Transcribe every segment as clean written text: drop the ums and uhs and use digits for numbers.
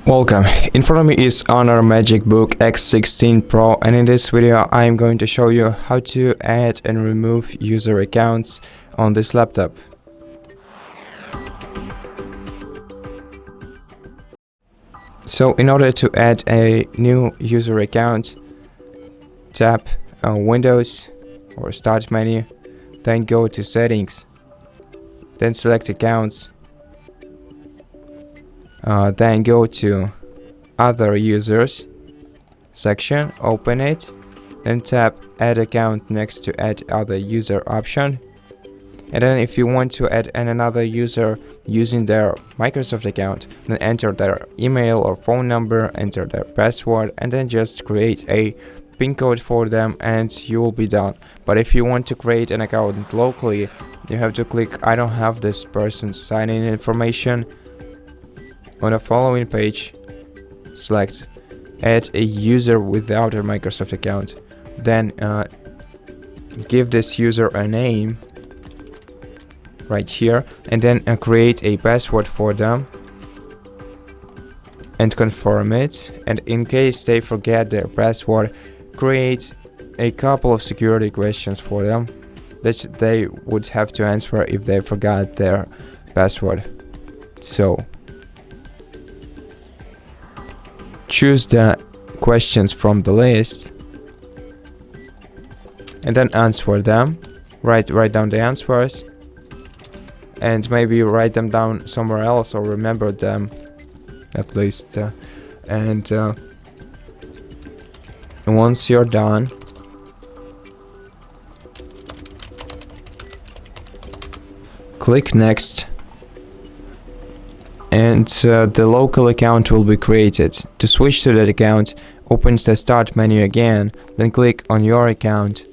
Welcome. In front of me is HONOR MagicBook X16 Pro, and in this video I am going to show you how to add and remove user accounts on this laptop. So in order to add a new user account, tap on Windows or Start menu, then go to Settings, then select Accounts. Then go to Other Users section, open it, then tap Add Account next to Add Other User option. And then if you want to add another user using their Microsoft account, then enter their email or phone number, enter their password, and then just create a PIN code for them and you will be done. But if you want to create an account locally, you have to click I don't have this person's sign-in information. On the following page, select Add a user without a Microsoft account. Then give this user a name right here, and then create a password for them and confirm it. And in case they forget their password, create a couple of security questions for them that they would have to answer if they forgot their password. So choose the questions from the list and then answer them. Write down the answers and maybe write them down somewhere else or remember them at least. And once you're done, click Next. And the local account will be created. To switch to that account, open the Start menu again, then click on your account,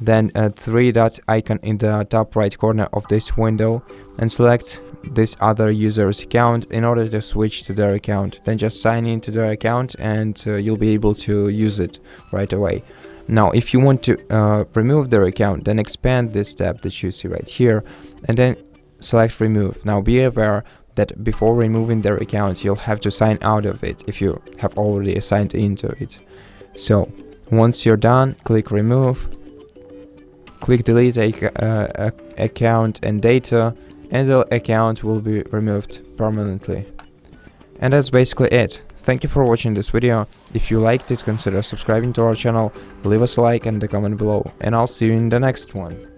then a three-dot icon in the top right corner of this window, and select this other user's account in order to switch to their account. Then just sign into their account and you'll be able to use it right away. Now if you want to remove their account, then expand this tab that you see right here and then select Remove. Now be aware that before removing their account you'll have to sign out of it if you have already signed into it. So once you're done, click Remove, click Delete account and data, and the account will be removed permanently. And that's basically it. Thank you for watching this video. If you liked it, consider subscribing to our channel, leave us a like and a comment below, and I'll see you in the next one.